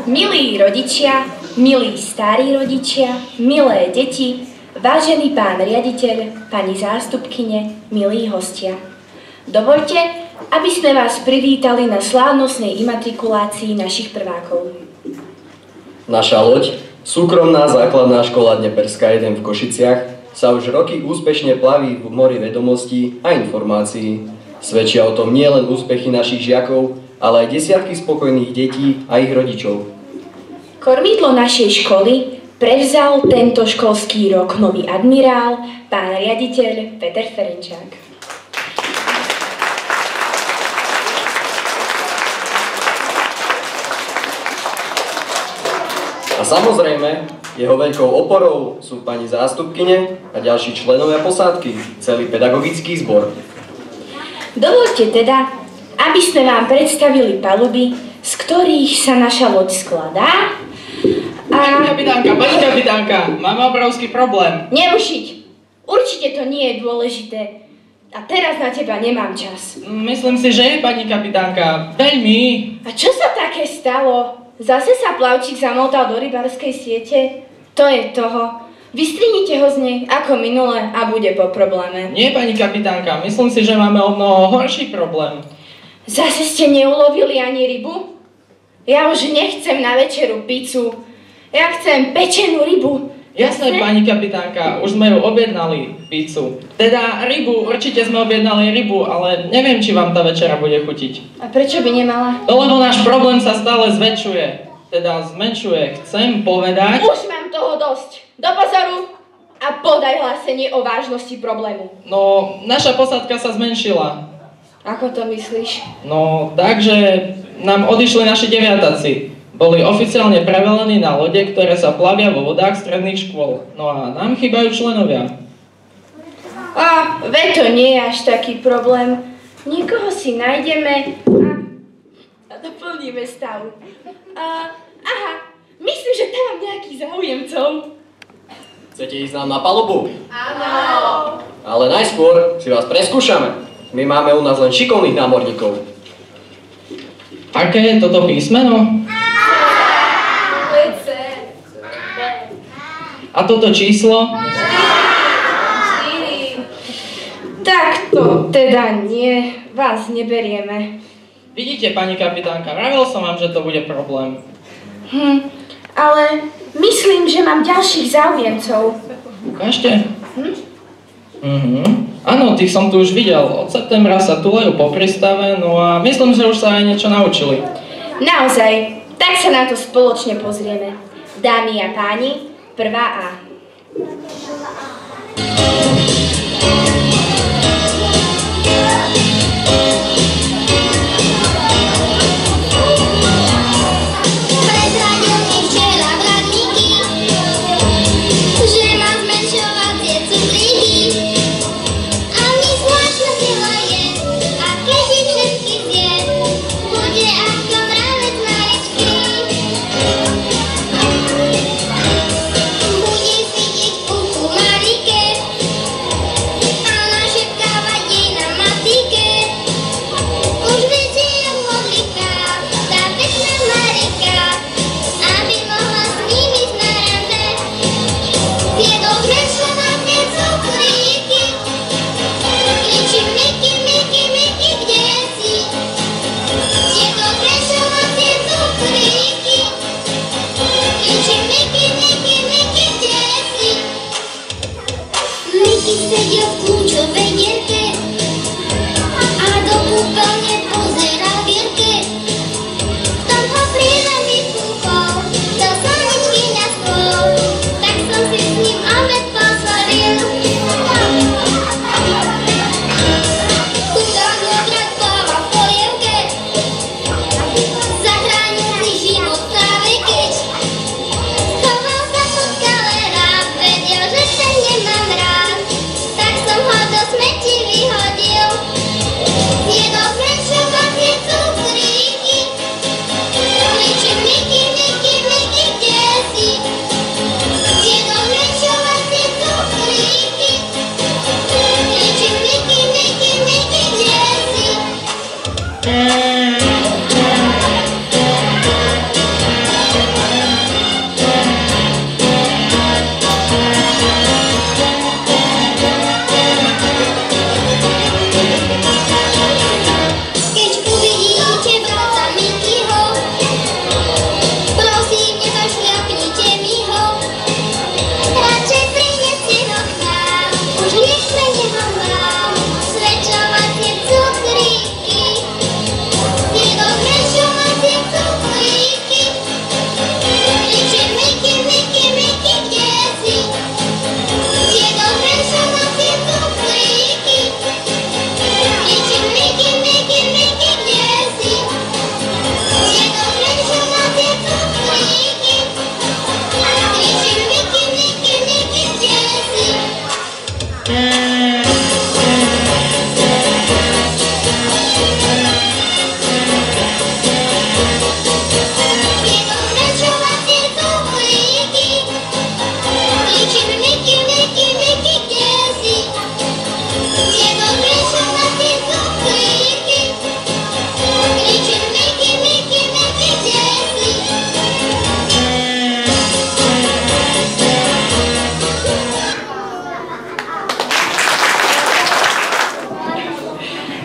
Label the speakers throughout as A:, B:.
A: Milí rodičia, milí starí rodičia, milé deti, vážený pán riaditeľ, pani zástupkyne, milí hostia. Dovoľte, aby sme vás privítali na slávnostnej imatrikulácii našich prvákov.
B: Naša loď, súkromná základná škola Dneperská 1 v Košiciach, sa už roky úspešne plaví v mori vedomostí a informácií. Svedčia o tom nielen úspechy našich žiakov, ale aj desiatky spokojných detí a ich rodičov.
A: Kormidlo našej školy prevzal tento školský rok nový admirál, pán riaditeľ Peter Ferenčák.
B: A samozrejme, jeho veľkou oporou sú pani zástupkyne a ďalší členovia posádky, celý pedagogický zbor.
A: Dovoľte teda, aby sme vám predstavili paluby, z ktorých sa naša loď skladá.
C: Pani kapitánka, máme obrovský problém.
A: Nerušiť! Určite to nie je dôležité. A teraz na teba nemám čas.
C: Myslím si, že je, pani kapitánka. Veľmi.
A: A čo sa také stalo? Zase sa plavčík zamotal do rybárskej siete? To je toho. Vystrihnite ho z nej ako minule a bude po probléme.
C: Nie, pani kapitánka, myslím si, že máme o mnoho horší problém.
A: Zase ste neulovili ani rybu? Ja už nechcem na večeru pizzu. Ja chcem pečenú rybu.
C: Jasné, pani kapitánka, už sme ju objednali, pizzu. Teda rybu, určite sme objednali rybu, ale neviem, či vám tá večera bude chutiť.
A: A prečo by nemala?
C: No lebo náš problém sa stále zväčšuje. Teda zmenšuje. Chcem povedať...
A: Už mám toho dosť. Do pozoru a podaj hlásenie o vážnosti problému.
C: No, naša posádka sa zmenšila.
A: Ako to myslíš?
C: No, takže nám odišli naši deviataci. Boli oficiálne prevelení na lode, ktoré sa plavia vo vodách stredných škôl. No a nám chýbajú členovia.
A: Veď to nie je až taký problém. Niekoho si nájdeme a doplníme stav. Aha, myslím, že tam mám nejakých záujemcov.
B: Chcete ísť nám na palubu?
A: Áno.
B: Ale najskôr si vás preskúšame. My máme u nás len šikovných námorníkov.
C: Aké je toto písmeno? A toto číslo?
A: 4. Tak to teda nie, vás neberieme.
C: Vidíte, pani kapitánka, vravel som vám, že to bude problém.
A: Ale myslím, že mám ďalších záujemcov.
C: Ukážte? Áno, tých som tu už videl. Od septembra sa tulejú po prístave, no a myslím, že už sa aj niečo naučili.
A: Naozaj, tak sa na to spoločne pozrieme. Dámy a páni, prvá A.
D: Bude si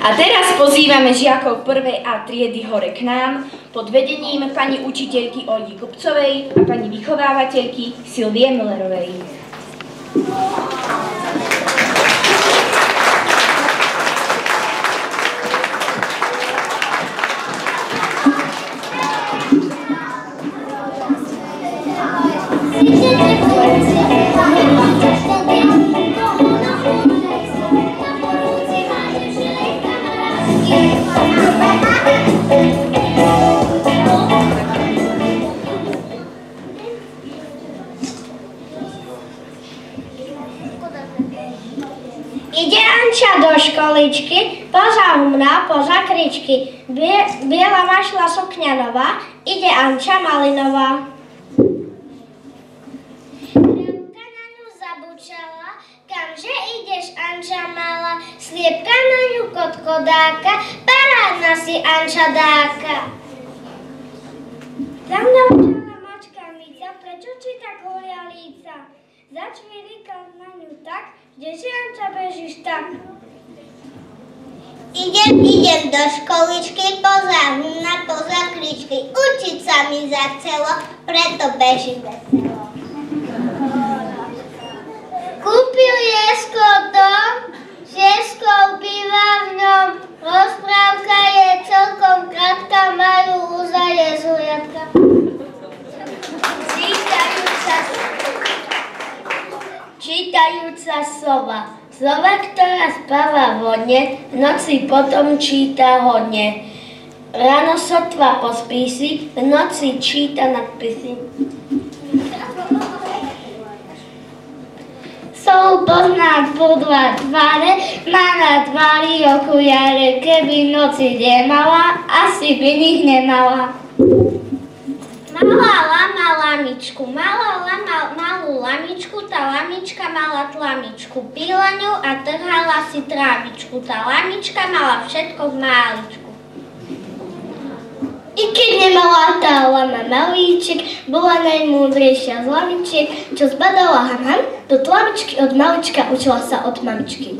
A: A teraz pozývame žiakov 1. A triedy hore k nám pod vedením pani učiteľky Olgy Kupcovej a pani vychovávateľky Silvie Millerovej.
D: Ide Anča do školičky, poza humna, poza kričky. Biela mašla sukňa nová, ide Anča Malinová. Revka na ňu zabučala, kamže ideš Anča mala, sliepka na ňu kotkodáka, parádna si Anča dáka. Za mnou čala mačka Mica, prečo či tak holia líca? Začvirikal na ňu tak, kde si Anča bežíš tak. Idem do školičky, poza humna, poza kričky. Učiť sa mi zachcelo, preto bežím veselo. Kúpil Jesko dom, s Jeskou býva v ňom. Rozprávka je celkom krátka, majú úzaje zujatka. Čítajúca sova. Sova, ktorá spáva vodne, v noci potom číta hodne. Ráno sotva pospí si, v noci číta nadpisy. Sol pozná po dva tváre, má na tvári okujare. Keby noci nemala, asi by nich nemala. Mala lama lamičku, malú lamičku, tá lamička mala tlamičku. Pila ňu a trhala si trávičku, tá lamička mala všetko v máličku. I keď nemala tá lama malíček, bola najmúdrejšia z lamičiek, čo zbadala ham, do tlamičky od malička učila sa od mamičky.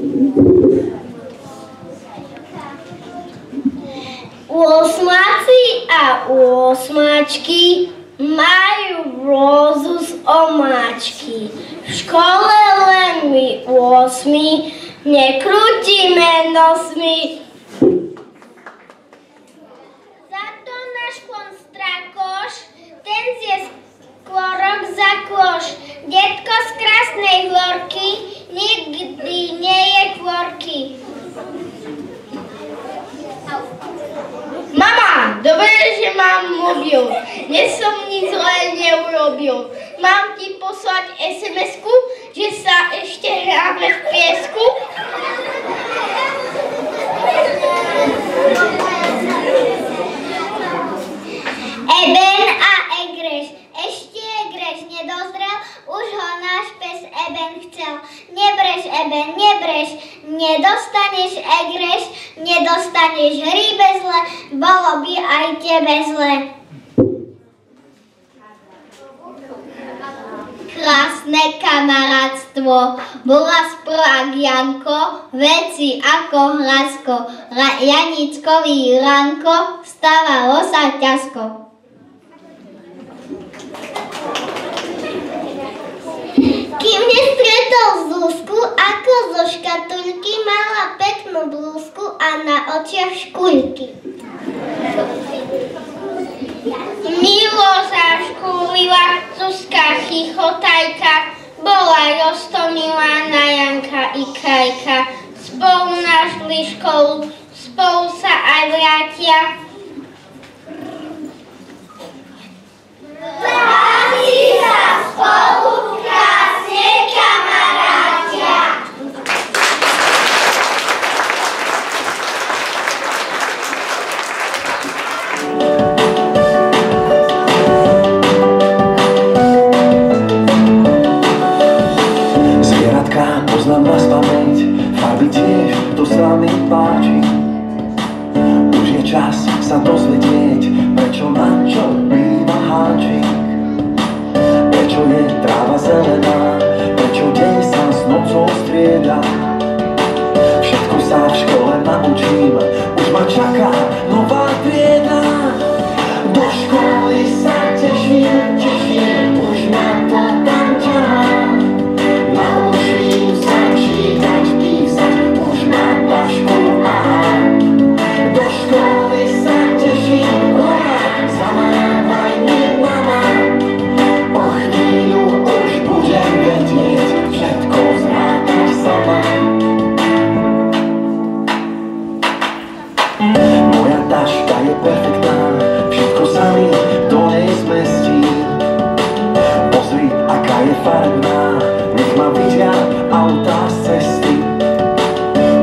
D: Osmáci a osmáčky majú rózu z omáčky. V škole len my 8 nekrútime nosmi. Za to náš pon strakoš, ten zje skvorok za kloš. Detko z krásnej hlorky nikdy nie je kvorky. Mama, dobre, že mám mobil. Dnes som nič zlé neurobil. Mám ti poslať SMS-ku, že sa ešte hráme v piesku? Eben a Egreš. Ešte Egreš nedozrel, už ho náš pes Eben chcel. Nebreš, Eben, nebreš, nedostaneš Egreš, nedostaneš hríbe zle, bolo by aj tebe zle. Krásne kamarátstvo, bola sprak Janko, veci ako hrasko, Janickovi Ranko, stávalo sa ťažko. Kým nestretol Zuzku, ako zo škatulky mala peknú blúzku a na očiach škuľky. Milo zaškulila Zuzka chichotajka, bola roztomilá na Janka i Kajka. Spolu našli školu, spolu sa aj vrátia. Vráti sa spolu krásne kamarátia.
E: Zvieratka poznám na spamäť, farby tiež, to sa mi páči. Už je čas sa dozvedieť, prečo na čo býva háčik. Prečo je tráva zelená, prečo deň sa s nocou strieda. Všetko sa v škole naučím, Moja taška je perfektná, všetko sa mi do nej zmestí. Pozri, aká je farebná, nech ma vidia autá z cesty.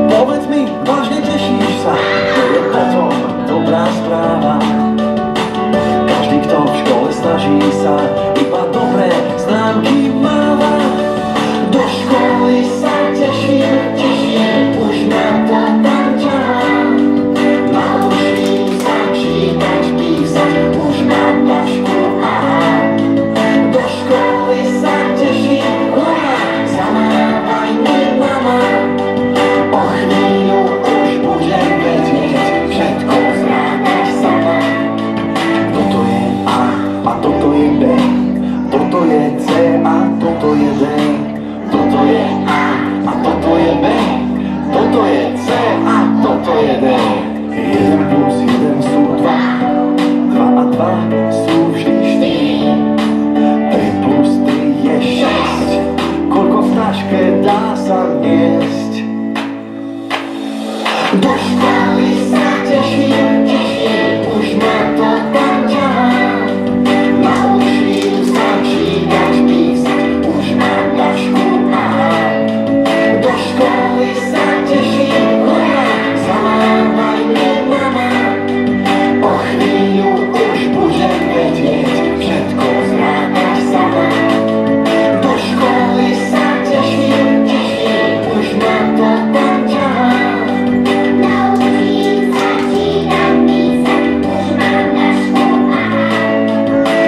E: Povedz mi, vážne tešíš sa, to je potom dobrá správa. Každý, kto v škole snaží sa, iba dobré známky máva. Do školy sa teším, už ma to tam ťahá. Naučím sa čítať, písať, už mám tašku, aha. Do školy sa teším, hurá, zamávaj mi mama. O chvíľu už budem vedieť, všetko zvládať sama. Toto je A a toto je B, toto je C a toto je D. Toto je A a toto je B, toto je C a toto je D. 1 plus 1 sú 2, 2 a 2 sú vždy 4. 3 plus 3 je 6, koľko v taške dá sa niesť. Do školy sa teším, už ma to tam ťahá. Naučím sa čítať, písať, už mám tašku, aha. Do školy sa teším, hurá, zamávaj mi mama. O chvíľu už budem vedieť, všetko zvládať sama. Do školy sa teším, už ma to tam ťahá. Naučím sa čítať, písať, už mám tašku, aha.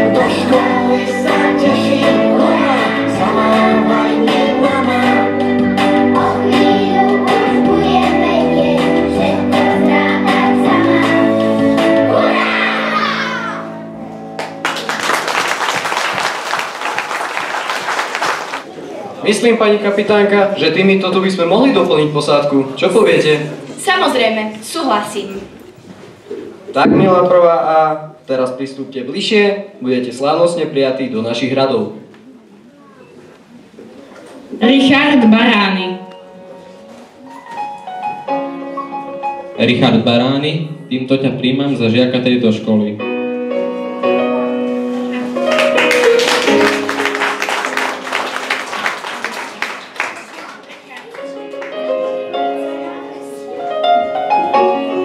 E: Do školy sa teším, hurá, zamávaj mi mama. O chvíľu už budem vedieť, všetko zvládať sama. Hurá!
B: Myslím, pani kapitánka, že týmito tu by sme mohli doplniť posádku. Čo poviete?
A: Samozrejme, súhlasím.
B: Tak, milá prvá A, teraz pristúpte bližšie, budete slávnostne prijatí do našich radov.
C: Richard Barány.
F: Richard Barány, týmto ťa príjmam za žiaka tejto školy.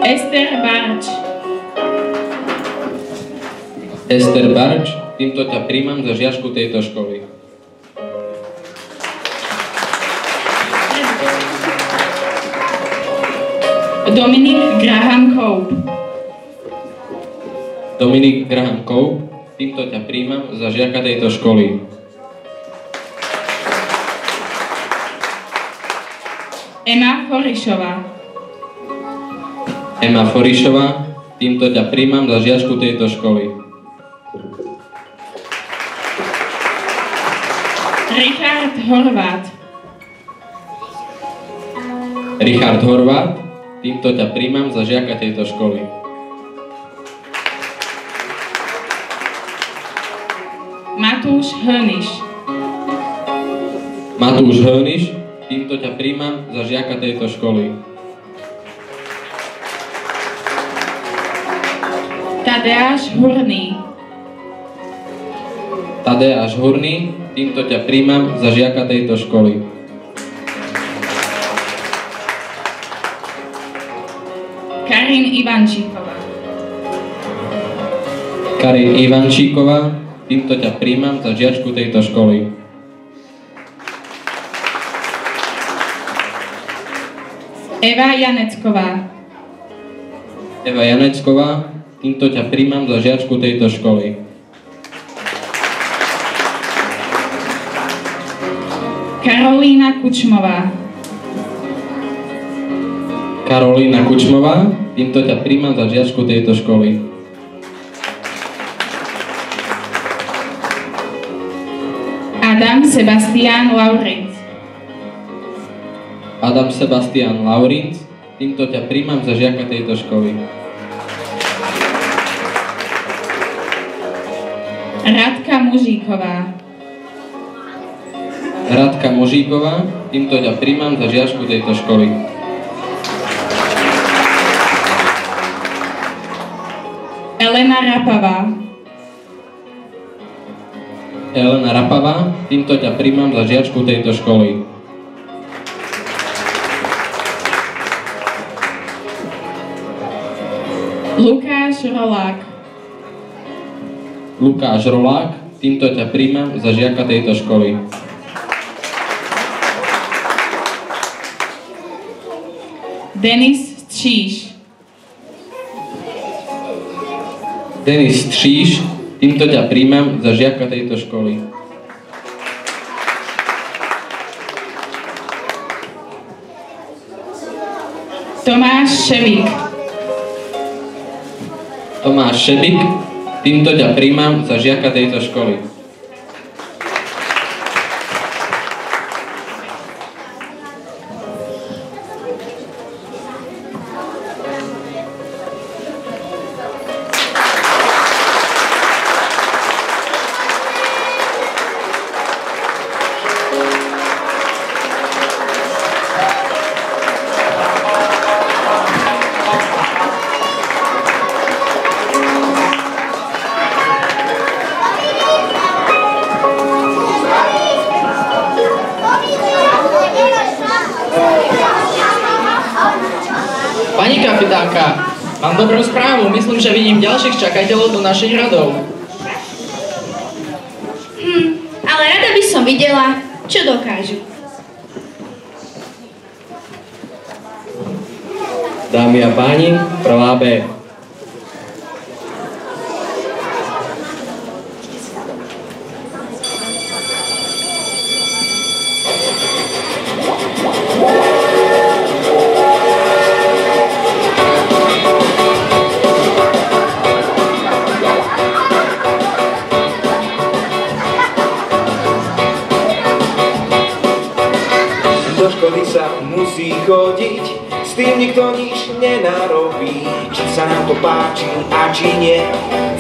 C: Ester Barč.
F: Ester Barč, týmto ťa príjmam za žiačku tejto školy.
C: Dominik Graham Cope.
F: Dominik Graham Cope, týmto ťa príjmam za žiaka tejto školy.
C: Emma Forišová.
F: Emma Forišová, týmto ťa príjmam za žiačku tejto školy.
C: Richard Horvát.
F: Richard Horvát, týmto ťa príjmam za žiaka tejto školy.
C: Matúš Höniš.
F: Matúš Höniš, týmto ťa príjmam za žiaka tejto školy.
C: Tadeáš Hurný.
F: Tadeáš Hurný, týmto ťa príjmam za žiaka tejto školy.
C: Karin Ivančíková.
F: Karin Ivančíková, týmto ťa príjmam za žiačku tejto školy.
C: Eva Janecková.
F: Eva Janecková, týmto ťa príjmam za žiačku tejto školy.
C: Karolína Kučmová.
F: Karolína Kučmová, týmto ťa príjmam za žiačku tejto školy.
C: Adam Sebastián Laurinc.
F: Adam Sebastián Laurinc, týmto ťa príjmam za žiaka tejto školy.
C: Radka Mužíková.
F: Radka Mužíková, týmto ťa príjmam za žiačku tejto školy.
G: Elena Rapavá.
F: Elena Rapavá, týmto ťa príjmam za žiačku tejto školy.
G: Lukáš Rolák.
F: Lukáš Rolák, týmto ťa príjmam za žiaka tejto školy.
G: Denis Stříž.
F: Denis Stříž, týmto ťa príjmam za žiaka tejto školy.
G: Tomáš Šebík.
F: Tomáš Šebík, týmto ťa príjmam za žiaka tejto školy.
C: Pani kapitánka, mám dobrú správu. Myslím, že vidím ďalších čakateľov do našich radov.
A: Ale rada by som videla, čo dokážu.
B: Dámy a páni, prvá B.
E: Do školy sa musí chodiť, s tým nikto nič nenarobí. Či sa nám to páči a či nie,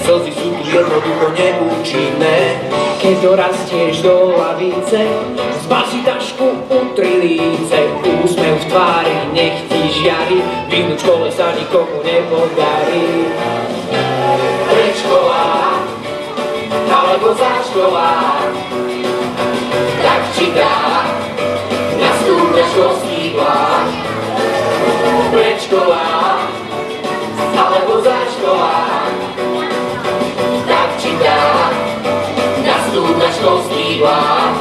E: slzy sú tu jednoducho neúčinné. Keď dorastieš do lavice, zbav si tašku, utri líce, úsmev v tvári, nech ti žiari, vyhnúť škole sa nikomu nepodarí. Predškolák, alebo záškolák, tak či tak, nastúpe školský vlak. Predškolák, alebo záškolák, tak či tak, nastúpe školský vlak.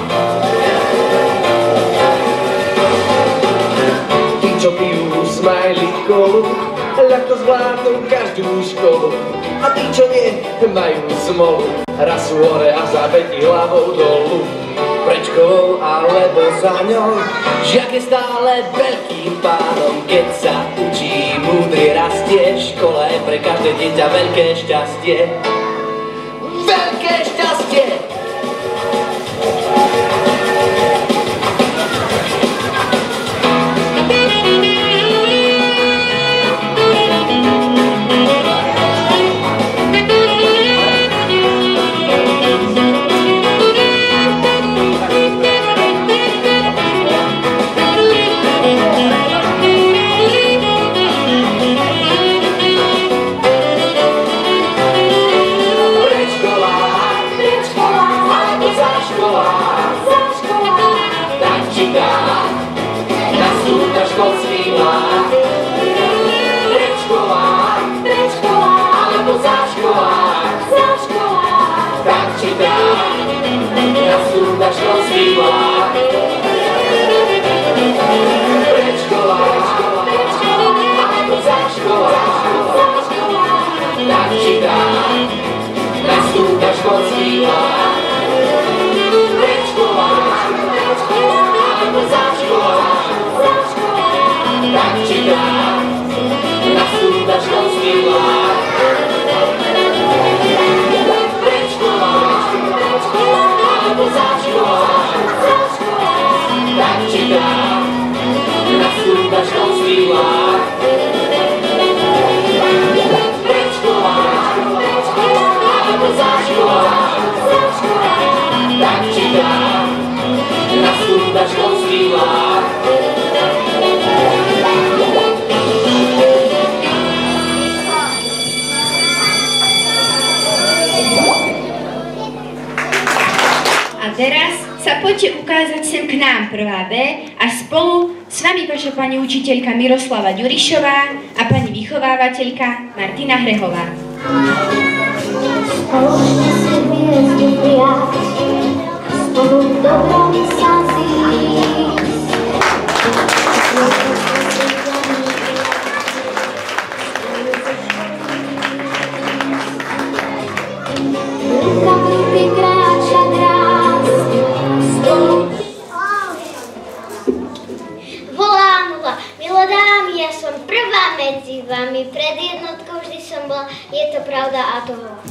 E: Tí, čo pijú smajlí kolu, ľahko zvládnu každú školu. A tí, čo nie, majú smolu, raz sú hore a zabetí hlavou dolu. Pred školou alebo za ňou, žiak je stále veľkým pánom. Keď sa učí, múdry rastie, škola je pre každé dieťa veľké šťastie. Veľké šťastie! Školský vlak. Predškolák, alebo záškolák, tak či tak, nastúpa školský vlak. Predškolák, alebo záškolák, tak či tak, nastúpa školský vlak. Predškolák, alebo záškolák,
A: k nám prvá B a spolu s vami vaša pani učiteľka Miroslava Ďurišová a pani vychovávateľka Martina Hrehová.
D: Spoločne si hviezdu prijať, spolu v dobrom sa zísť. Rukami vykráčať raz, spolu. Volá nula, milé dámy, ja som prvá medzi vami, pred jednotkou vždy som bola, je to pravda a to bola.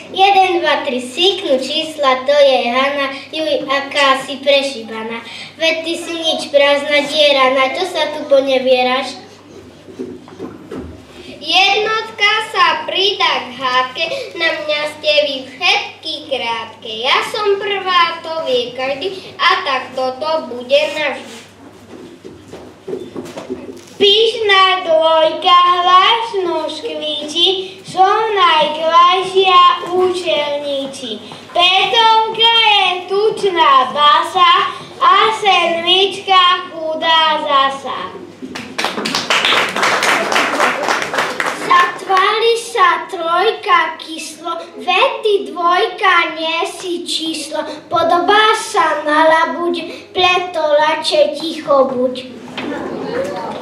D: 1, 2, 3, síknu čísla, to je Hana, juj, aká si prešíbaná. Veď ty si nič, prázdna diera, na čo sa tu ponevieraš? Jednotka sa pridá k hádke, na mňa ste vy všetky krátke. Ja som prvá, to vie každý, a tak toto bude navždy. Pyšná dvojka hlasno škvíči, som najkrajšia učelníci. Petovka je tučná basa a sedmička chudá zasa. Zatvári sa trojka kyslo, vety dvojka nie si číslo. Podobá sa na labuť, preto radšej ticho buď.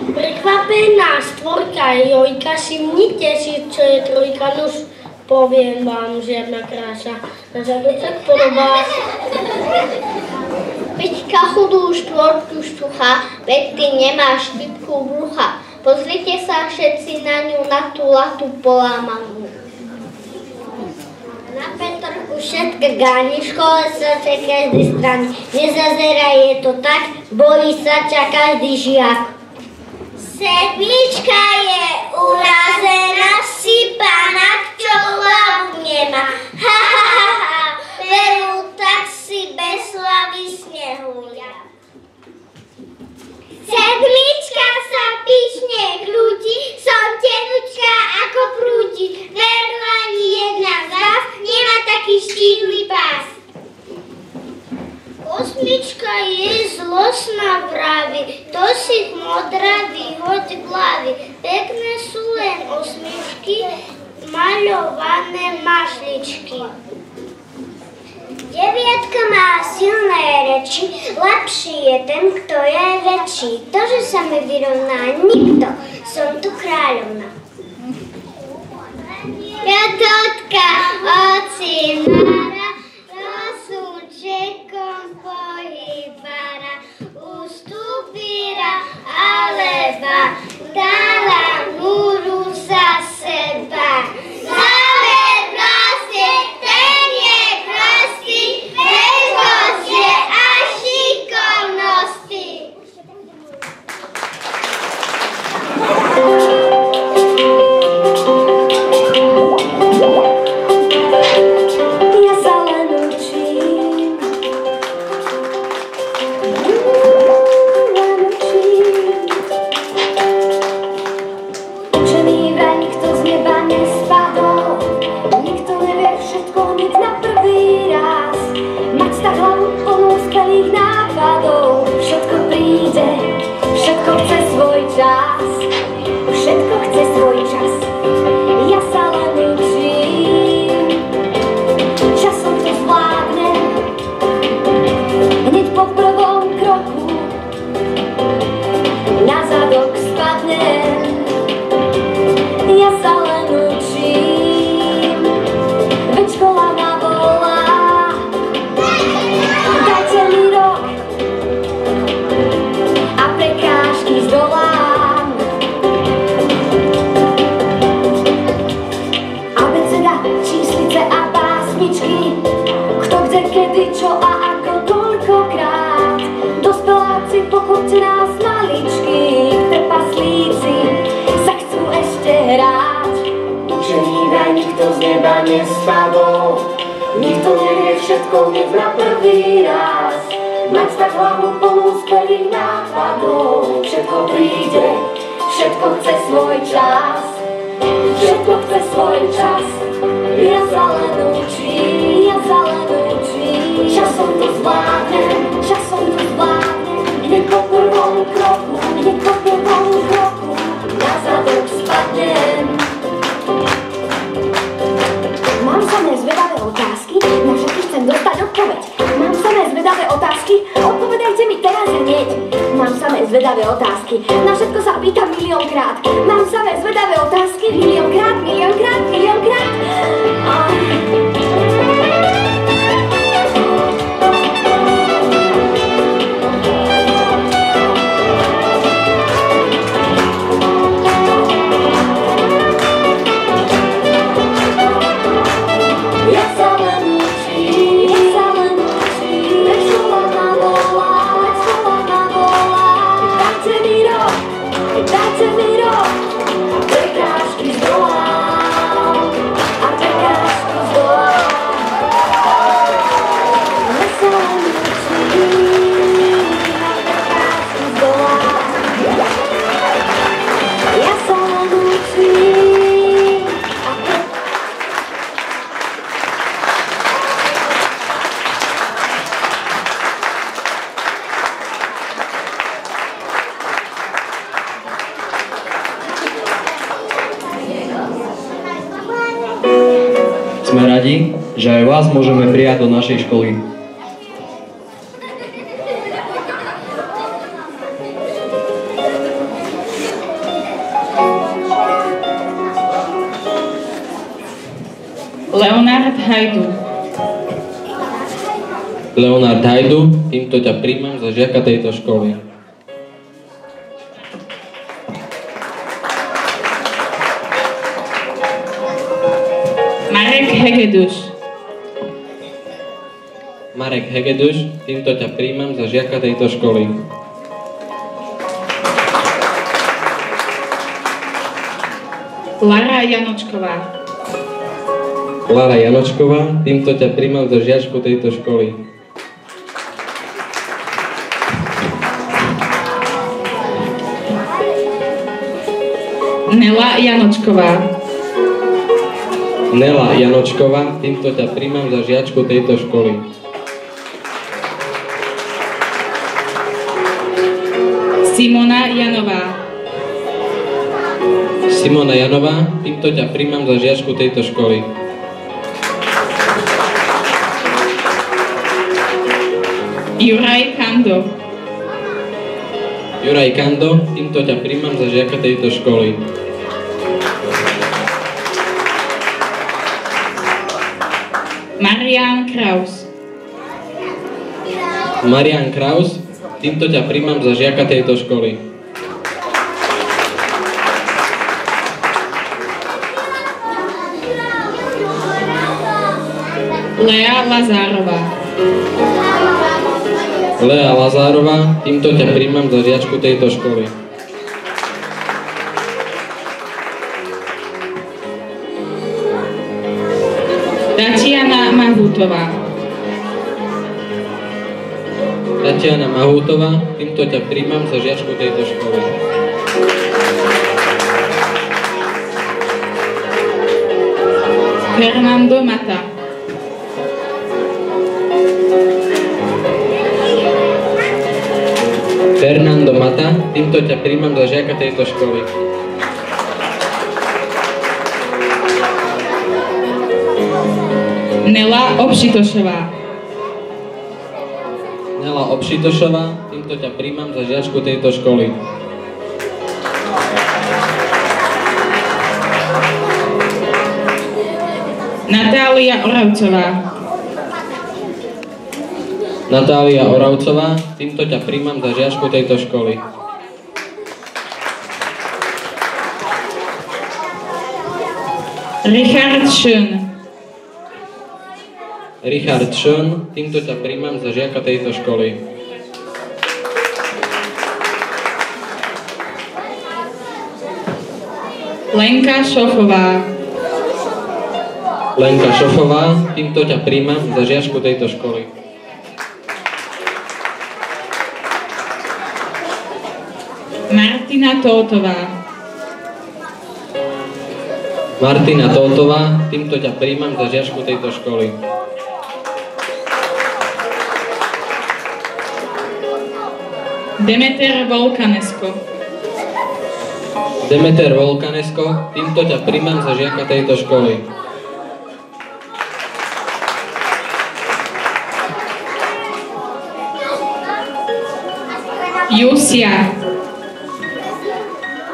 D: Prekvapená stvorka jojka, všimnite si, čo je trojka, nož poviem vám, žiadna krása. Na základ sa podobá. Peťka chudú štvorku štucha, veď ty nemáš typku brucha. Pozrite sa všetci na ňu, na tú latu polámanú. Na Petrku všetka gáni, v škole sa ťa každý strany. Nezazeraj, je to tak, bojí sa ťa každý žiak. Sedmička je urazená, sypaná, čo hlavu nemá. Ha, ha, ha, ha, veru, tak si bez hlavy snehulia. Sedmička sa pyšne kľúti, som tenučka ako prúti. Veru, ani jedna z vás nemá taký štíhly pás. Osmička je zlostná vraví, to si modrá vyhoď hlavy. Pekné sú len osmičky, maľované mašličky. Deviatka má silné reči, lepší je ten, kto je väčší. To, že sa mi vyrovná nikto, som tu kráľovna. Piatotka ocinára, rozsúčekom pohybára, ustúpira alebo dala múru za seba. Záver vlastne, ten je prostý, vežbosť je a šikovnosti. Ja sa len učím, učený vraj nikto z neba nespadol, nikto nevie všetko hneď na prvý raz. Mať tak hlavu plnú skvelých nápadov, všetko príde, všetko chce svoj čas, všetko chce svoj čas. Ja sa len učím, časom to zvládnem, hneď po prvom kroku na zadok spadnem. Ja sa len učím, veď škola ma volá. Dajte mi rok a prekážky zdolám. Abeceda, číslice a básničky, kto kde, kedy, čo a ako, koľkokrát. Dospeláci, pochopte nás maličky, trpaslíci sa chcú ešte hrať.
E: Učený vraj nikto z neba nespadol, nikto nevie všetko hneď na prvý raz. Mať tak hlavu plnú skvelých nápadov, všetko príde, všetko chce svoj čas, všetko chce svoj čas. Ja sa len učím, časom to
D: zvládnem, časom to zvládnem. Hneď po prvom kroku, na zadok spadnem. Mám samé zvedavé otázky, na všetky chcem dostať odpoveď. Mám samé zvedavé otázky, odpovedajte mi teraz hneď. Mám samé zvedavé otázky, na všetko sa pýtam miliónkrát. Mám samé zvedavé otázky, miliónkrát.
B: Sme radi, že aj vás môžeme prijať do našej školy.
G: Leonard Hajdu.
F: Leonard Hajdu, týmto ťa príjmam za žiaka tejto školy.
G: Marek Hegeduš.
F: Marek Hegeduš, týmto ťa príjmam za žiaka tejto školy.
G: Lara Janočková.
F: Lara Janočková, týmto ťa príjmam za žiačku tejto školy.
G: Nela Janočková.
F: Nela Janočková, týmto ťa príjmam za žiačku tejto školy.
G: Simona Janová.
F: Simona Janová, týmto ťa príjmam za žiačku tejto školy.
G: Juraj Kando.
F: Juraj Kando, týmto ťa príjmam za žiaka tejto školy.
G: Marian Kraus.
F: Marian Kraus, týmto ťa príjmam za žiaka tejto školy.
G: Lea Lazárová.
F: Lea Lazárová, týmto ťa príjmam za žiačku tejto školy.
G: Tatiana Mahutová.
F: Tatiana Mahutová, týmto ťa príjmam za žiačku tejto školy.
G: Fernando Mata.
F: Fernando Mata, týmto ťa príjmam za žiaka tejto školy.
G: Nela Obšitošová.
F: Nela Obšitošová, týmto ťa príjmam za žiačku tejto školy.
G: Natália Oravcová.
F: Natália Oravcová, týmto ťa príjmam za žiačku tejto školy.
G: Richard Schön.
F: Richard Schön, týmto ťa príjmam za žiaka tejto školy.
G: Lenka Šofová.
F: Lenka Šofová, týmto ťa príjmam za žiačku tejto školy.
G: Martina Tótová.
F: Martina Tótová, týmto ťa príjmam za žiačku tejto školy.
G: Demeter Volkanesko.
F: Demeter Volkanesko, týmto ťa príjmam za žiaka tejto školy.
G: Jusia.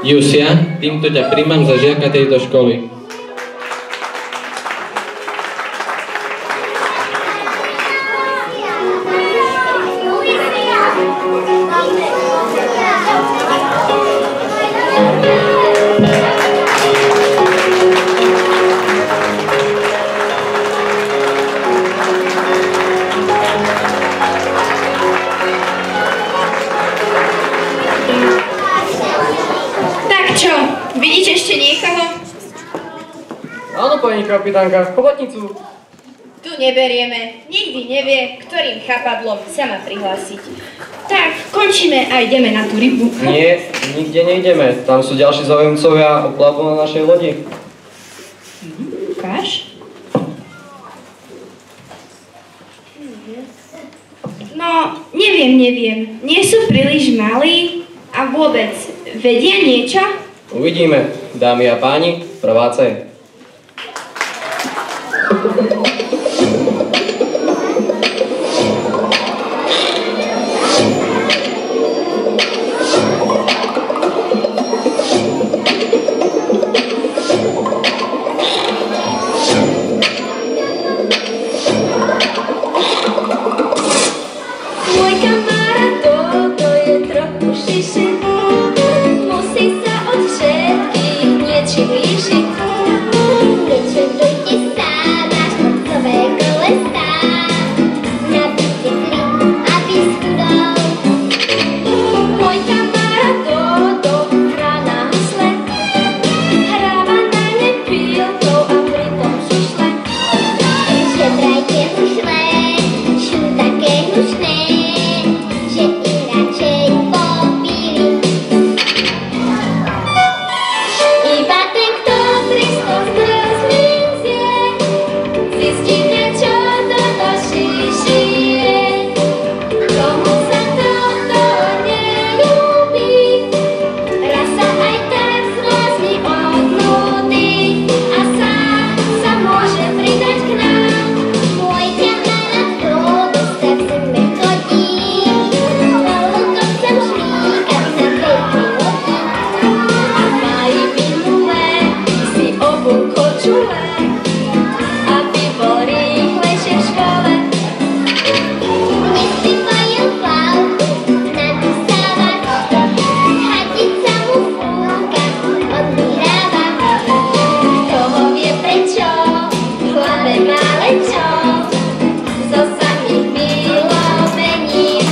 F: Jusia, týmto ťa príjmam za žiaka tejto školy.
A: Vidíte ešte niekoho?
B: Áno, pani kapitánka, chobotnicu.
A: Tu neberieme. Nikdy nevie, ktorým chápadlom sa má prihlásiť. Tak, končíme a ideme na tú rybu.
B: Nie, nikde nejdeme. Tam sú ďalší záujemcovia o plavbu na našej lodi.
A: Ukáž? No, neviem. Nie sú príliš malí a vôbec vedia niečo?
B: Uvidíme, dámy a páni, prváce.
D: Môj kamarát to je trochu šiši, musí sa od všetkých niečím líšiť. Vyčudujte sa na športové kolesá, na bicykli a biskudov. Môj kamarát to hrá na husle, hráva na ne pilkou a pritom šušle. Žebrajte husle, sú také husné, že ich radšej popíli. Iba ten, kto 300 zmrzlizie, zistí, prečo toto šiši je. Komu sa toto neľúbi, raz sa aj tak zblázni od nudy a sám sa môže pridať k nám. Môj kamarát Dodo sa v zime chodí, spolu kopcom šmíkať na veľkej lodi. A mají minulé si obu kočule, aby bol rýchlejšie v škole. Nesypajú plavku na dusávach, chatica mu fúka, odmíráva. Kto ho vie prečo, v hlave má lečo, zo samých milo mení.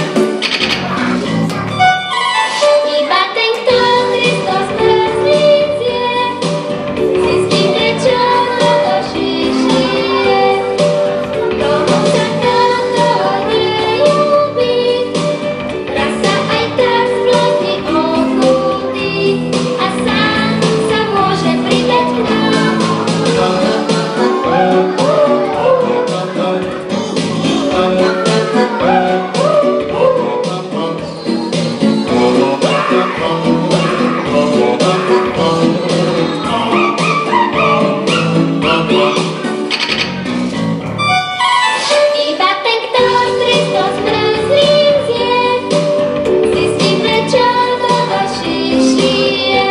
D: Iba ten, kto 300 zmrzlizie, zistí, prečo toto šiši je. Komu sa toto neľúbi, raz sa aj tak zblázni od nudy a sám sa môže pridať k nám. Iba ten, kto 300 zmrzlizie, zistí, prečo toto šiši je.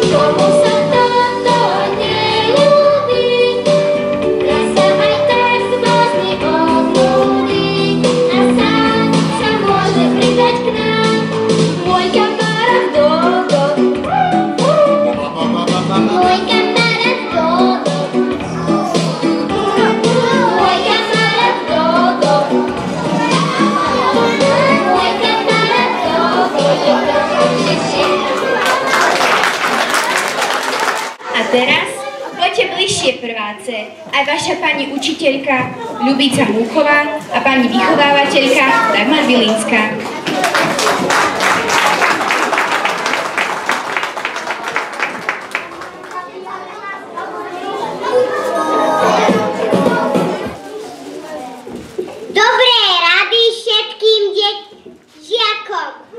D: Komu sa toto neľúbi, raz sa aj tak zblázni od nudy a sám sa môže pridať k nám. Môj kamarát Dodo, môj kamarát Dodo, môj kamarát Dodo, môj kamarát Dodo je trochu šiši.
A: A teraz poďte bližšie, prváce. Aj vaša pani učiteľka Ľubica Múchová a pani vychovávateľka Dagmar Vilínská.
D: Dobré rady všetkým žiakom.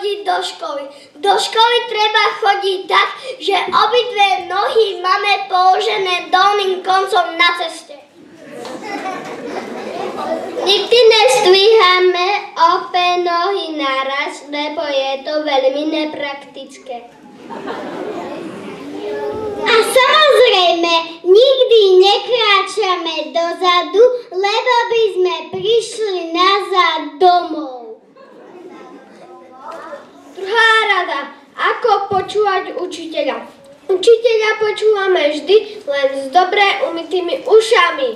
D: chodiť do školy. Do školy treba chodiť tak, že obidve nohy máme položené dolným koncom na ceste. Nikdy nestvihame obe nohy naraz, lebo je to veľmi nepraktické. A samozrejme, nikdy nekráčame dozadu, lebo by sme prišli nazad domov. Druhá rada. Ako počúvať učiteľa? Učiteľa počúvame vždy len s dobre umytými ušami.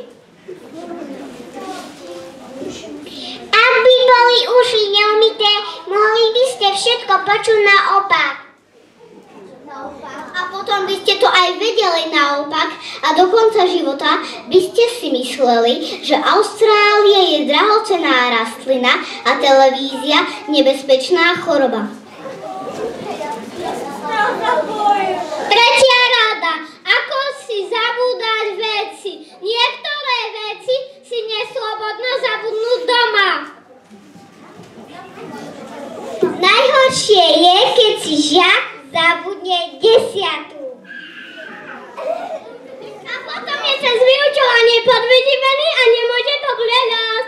D: Ak by boli uši neumyté, mohli by ste všetko počuť naopak. A potom by ste to aj vedeli naopak a do konca života by ste si mysleli, že Austrália je drahocenná rastlina a televízia nebezpečná choroba. Tretia rada. Ako si zabúdať veci? Niektoré veci si neslobodno zabudnúť doma. Najhoršie je, keď si žiak zabudne 10. A potom je cez vyučovanie podvyživený a nemôže to hľadať.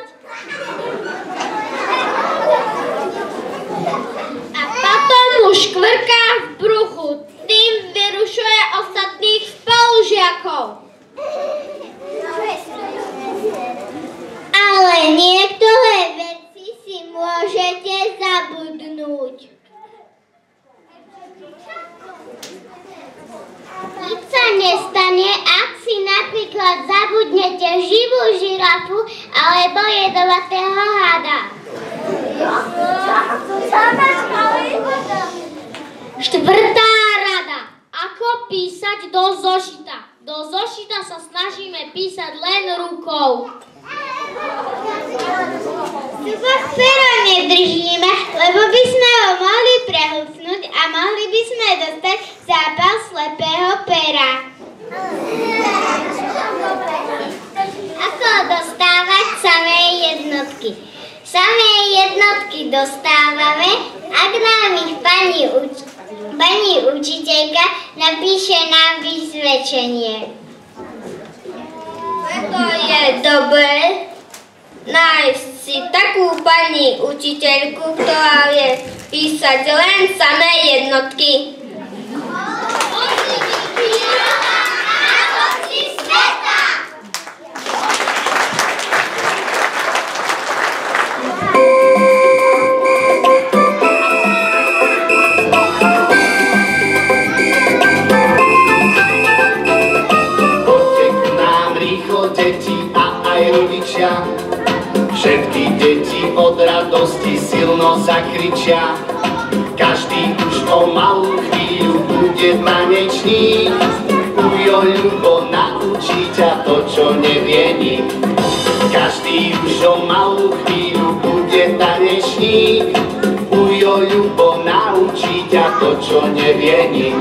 D: A potom mu škvrká v bruchu. Tým vyrušuje ostatných spolužiakov. Ale niektoré veci si môžete zabudnúť. Nič sa nestane, ak si napríklad zabudnete živú žirafu alebo jedovatého hada. Štvrtá rada. Ako písať do zošita? Do zošita sa snažíme písať len rukou. Super pero nedržíme, lebo by sme ho mohli prehúpnúť a mohli by sme dostať zápal slepého pera. Ako dostávať samé jednotky? Samé jednotky dostávame, ak nám ich pani učiteľka napíše nám vysvedčenie. Preto je dobré nájsť si takú pani učiteľku, ktorá vie písať len samé jednotky.
H: Všetky deti od radosti silno zakričia. Každý už o malú chvíľu bude tanečník. Ujo, ľubo, naučí ťa to, čo nevie nik. Každý už o malú chvíľu bude tanečník. Ujo, ľubo, naučí ťa to, čo nevie nik.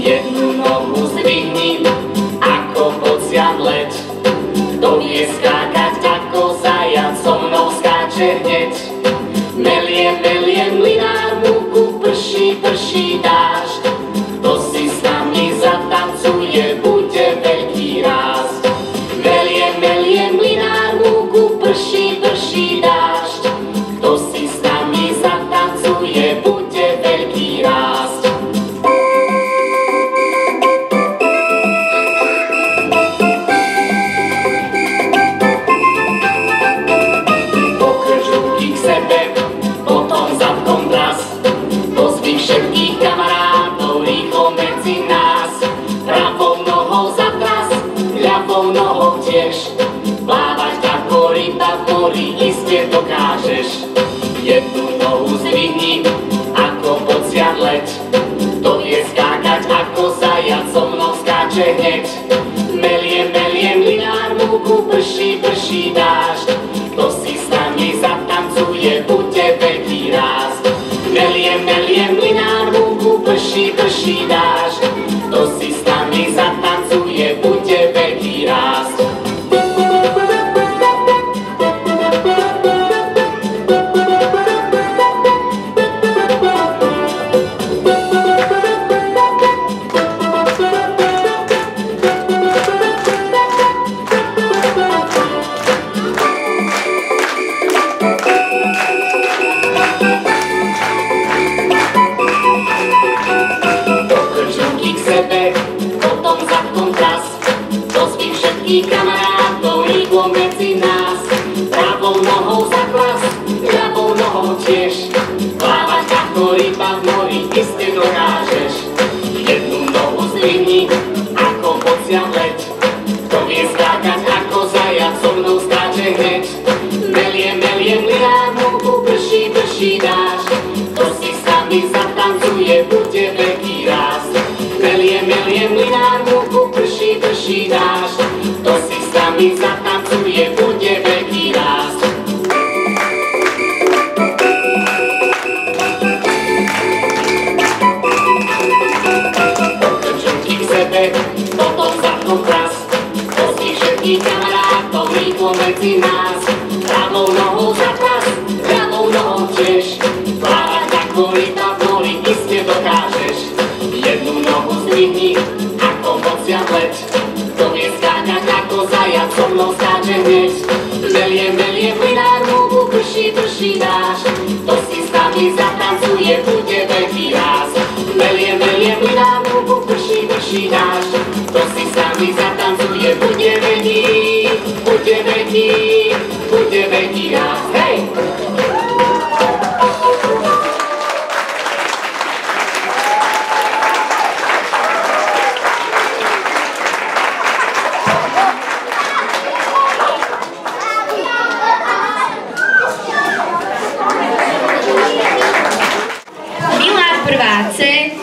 H: Jednu nohu zdvihni, ako bocian leď. Kto vie skákať ako zajac, so mnou skáče hneď. Melie, melie, mlynár múku, prší, prší dážď. Kto si s nami zatancuje, bude veľký ráz. Melie, melie, mlynár múku, prší, prší dážď. Kto si s nami zatancuje, bude veľký ráz. Všetkých kamarátov rýchlo medzi nás. Pravou nohou zatras, ľavou nohou tiež. Plávať ako ryba v mori iste dokážeš. Jednu nohu zdvihni, ako bocian leď. let. Kto vie skákať ako zajac, so mnou skáče hneď. Meliem, meliem, mlynár múku, prší, prší dážď. Kto si s nami zatancuje, bude veľký ráz. Meliem, meliem, mlynár múku, prší, prší dážď. Kto si s nami zatancuje, bude veľký ráz. Kamarátov rýchlo medzi nás. Pravou nohou za klas, ľavou nohou tiež. Plávať ako ryba v mori, iste dokážeš. Jednu nohu zdvihni, ako bocian let. Kto vie skákať ako zajac, so mnou skáče hneď. Meliem, meliem, mlynár múku, prší, prší dážď. Kto si s nami zatancuje, bude veľký ráz. Meliem, meliem, mlynár múku, prší, prší dážď. Kto si s nami zatancuje, bude veľký ráz. Okrčuky k sebe, potom zadkom tras. Pozdi všetkých kamarátov rýchlo medzi nás. Pravou nohou za klas, ľavou nohou tiež. Plávať ako ryba v mori, iste dokážeš. Jednu nohu zdvihni, ako bocian let. Kto vie skákať ako zajac, so mnou skáče hneď. Meliem, meliem, mlynár múku, prší, prší dážď. Kto si s nami zatancuje, bude veľký ráz. Meliem, meliem, mlynár múku, prší, prší dážď. Kto si s nami zatancuje, bude veľký, bude veľký, bude veľký ráz. Hej!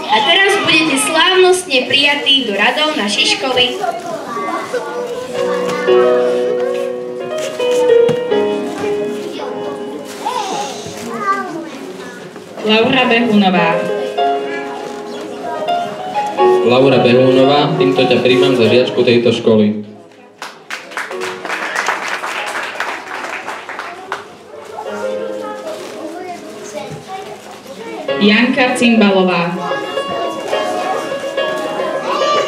A: A teraz budete slávnostne prijatí do radov našej školy.
G: Laura Behunová.
F: Laura Behunová, týmto ťa príjmam za žiačku tejto školy.
G: Janka Cimbalová.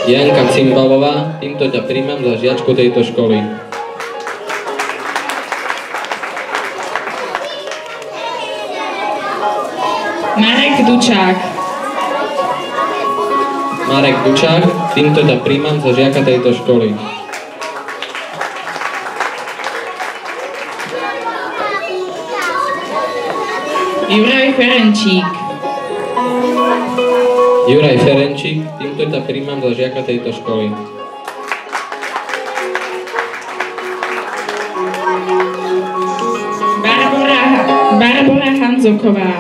F: Janka Cimbalová, týmto ťa príjmam za žiačku tejto školy.
G: Marek Dučák.
F: Marek Dučák, týmto ťa príjmam za žiaka tejto školy.
G: Juraj Ferenčík.
F: Juraj Ferenčík, týmto ťa príjmam za žiaka tejto školy.
G: Barbora Hanzoková.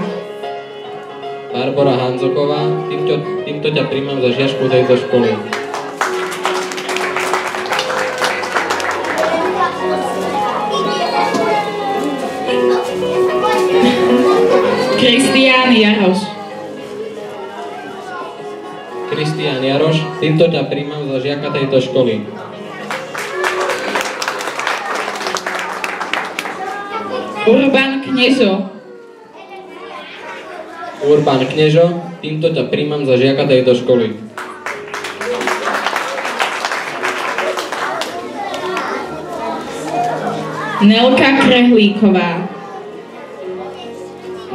F: Barbora Hanzoková, týmto ťa príjmam za žiačku tejto školy.
G: Kristián Jaroš.
F: Kristián Jaroš, týmto ťa príjmam za žiaka tejto školy.
G: Urban Knežo.
F: Urban Knežo, týmto ťa príjmam za žiaka tejto školy.
G: Nelka Krehlíková.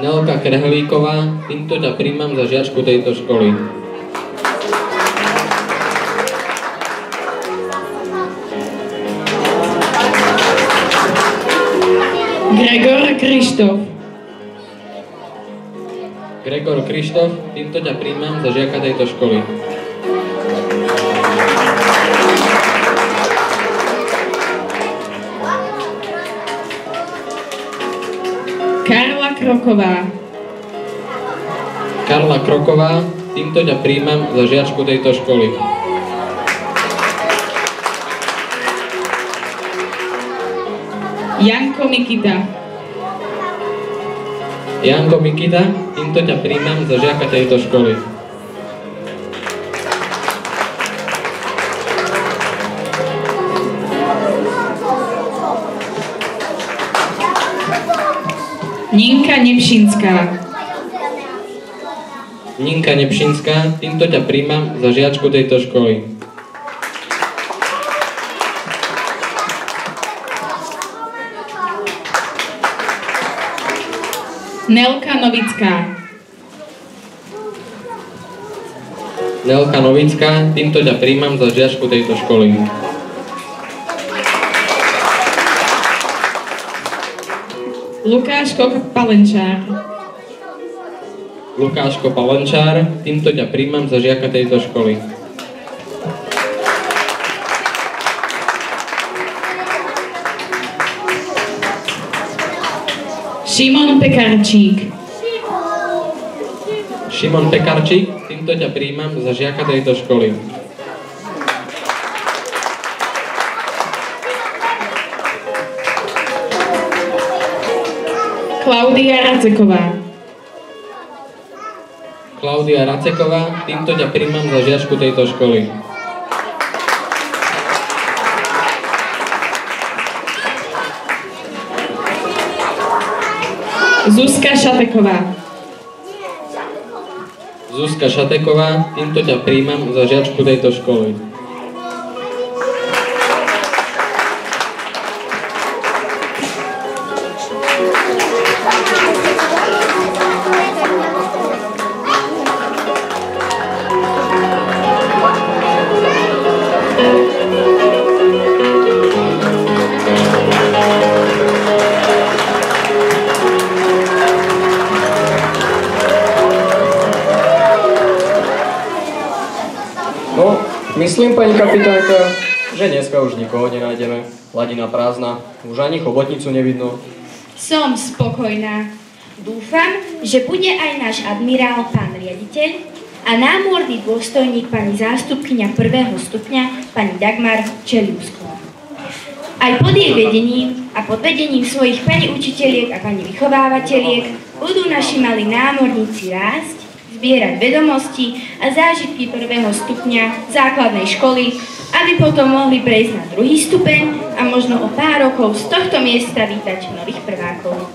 F: Nelka Krehlíková, týmto ťa príjmam za žiačku tejto školy.
G: Gregor Krištof.
F: Gregor Krištof, týmto ťa príjmam za žiaka tejto školy.
G: Karla Kroková.
F: Karla Kroková, týmto ťa prijímam za žiačku tejto školy.
G: Janko Mikita.
F: Janko Mikita, týmto ťa prijímam za žiaka tejto školy.
G: Ninka Nepšinská.
F: Ninka Nepšinská, týmto ťa prijímam za žiačku tejto školy.
G: Nelka Novická.
F: Nelka Novická, týmto ťa prijímam za žiačku tejto školy.
G: Lukáško Palenčár.
F: Lukáško Palenčár, týmto ťa prijímam za žiaka tejto školy.
G: Šimon Pekarčík.
F: Šimon Pekarčík, týmto ťa prijímam za žiaka tejto školy.
G: Klaudia Raceková.
F: Klaudia Raceková, týmto ťa prijímam za žiačku tejto školy.
G: Zuzka Šateková.
F: Zuzka Šateková, týmto ťa prijímam za žiačku tejto školy.
B: No, myslím, pani kapitánka, že dneska už nikoho nenájdeme. Hladina prázdna, už ani chobotnicu nevidno.
A: Som spokojná. Dúfam, že bude aj náš admirál, pán riaditeľ, a námorný dôstojník, pani zástupkyňa 1. stupňa, pani Dagmar Čeliusková. Aj pod jej vedením a pod vedením svojich pani učiteľiek a pani vychovávateľiek budú naši malí námorníci rásť, zbierať vedomosti a zážitky 1. stupňa základnej školy, aby potom mohli prejsť na 2. stupeň a možno o pár rokov z tohto miesta vítať nových prvákov.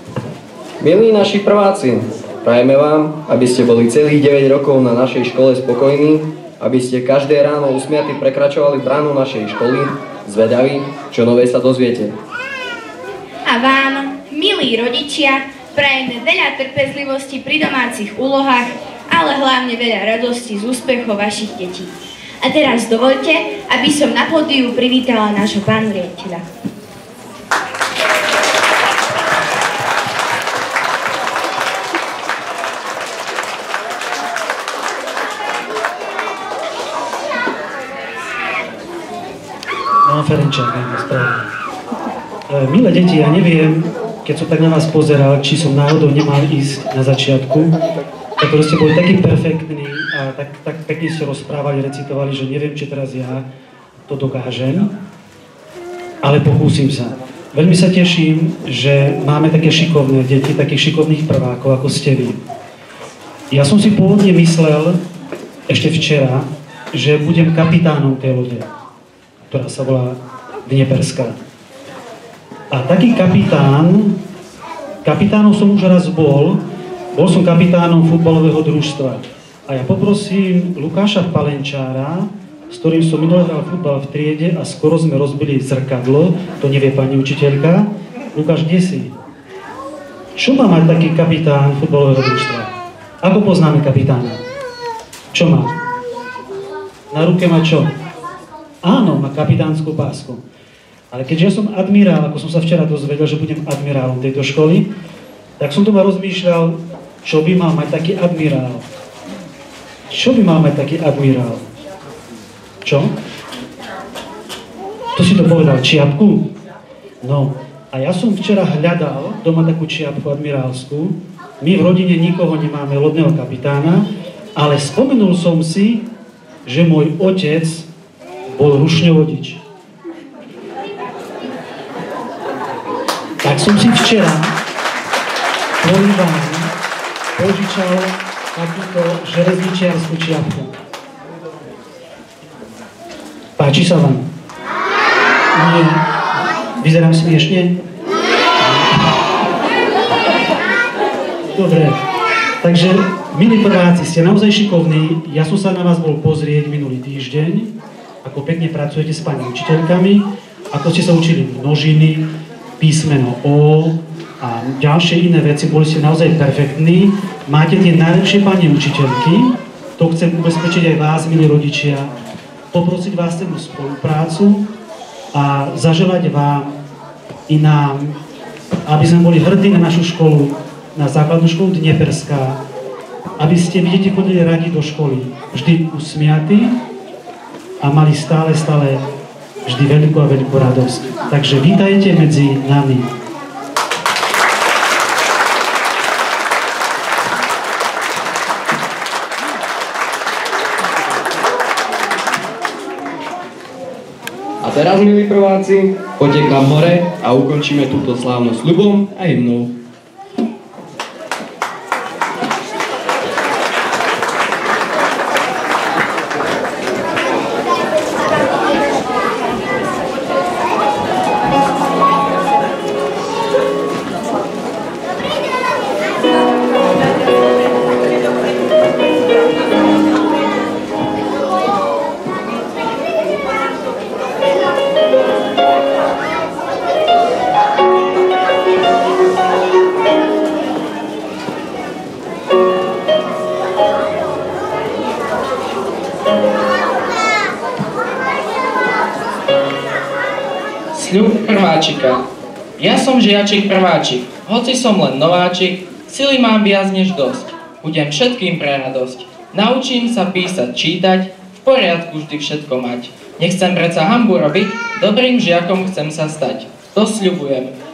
B: Milí naši prváci, prajeme vám, aby ste boli celých 9 rokov na našej škole spokojní, aby ste každé ráno usmiatí prekračovali bránu našej školy, zvedaví, čo nové sa dozviete.
A: A vám, milí rodičia, prajeme veľa trpezlivosti pri domácich úlohách, ale hlavne veľa radosti z úspechov vašich detí. A teraz dovoľte, aby som na pódiu privítala nášho pánu riaditeľa.
I: Pán Ferenčák, správne. Milé deti, ja neviem, keď som tak na vás pozeral, či som náhodou nemal ísť na začiatku, tak proste boli takí perfektní a tak pekne ste rozprávali, recitovali, že neviem, či teraz ja to dokážem, ale pokúsim sa. Veľmi sa teším, že máme také šikovné deti, takých šikovných prvákov, ako ste vy. Ja som si pôvodne myslel, ešte včera, že budem kapitánom tej lode, ktorá sa volá Dnieperská. A taký kapitánom som už raz bol som kapitánom futbalového družstva. A ja poprosím Lukáša Palenčára, s ktorým som minulé hral futbal v triede a skoro sme rozbili zrkadlo, to nevie pani učiteľka. Lukáš, kde si? Čo má mať taký kapitán futbalového družstva? Ako poznáme kapitána? Čo má? Na ruke má čo? Áno, má kapitánsku pásku. Ale keďže ja som admirál, ako som sa včera dozvedel, že budem admirálom tejto školy, tak som doma rozmýšľal, čo by mal mať taký admirál. Čo by mal mať taký admirál? Čo? To si to povedal, čiapku? No, a ja som včera hľadal doma takú čiapku admirálskú My v rodine nikoho nemáme lodného kapitána, ale spomenul som si, že môj otec bol rušňovodič. Tak som si včera kvôli vám požičal takúto železničiarsku čiapku. Páči sa vám? Nie. Vyzerám smiešne? Dobre. Takže, milí prváci, ste naozaj šikovní. Ja som sa na vás bol pozrieť minulý týždeň, ako pekne pracujete s pani učiteľkami, ako ste sa učili množiny, písmeno O a ďalšie iné veci. Boli ste naozaj perfektní. Máte tie najlepšie pani učiteľky. To chcem ubezpečiť aj vás, milí rodičia. Poprosiť vás o spoluprácu a zaželať vám i nám, aby sme boli hrdí na našu školu, na základnú školu Dnieperská, aby ste vidíte chodili radi do školy, vždy usmiatí a mali stále vždy veľkú a veľkú radosť. Takže vítajte medzi nami.
B: A teraz, milí prváci, poďte k nám hore a ukončíme túto slávnu sľubom a hymnou.
C: Sľub prváčika. Ja som žiačik prváčik, hoci som len nováčik, sily mám viac než dosť. Budem všetkým pre radosť. Naučím sa písať, čítať, v poriadku vždy všetko mať. Nechcem predsa hanbu robiť, dobrým žiakom chcem sa stať. To sľubujem.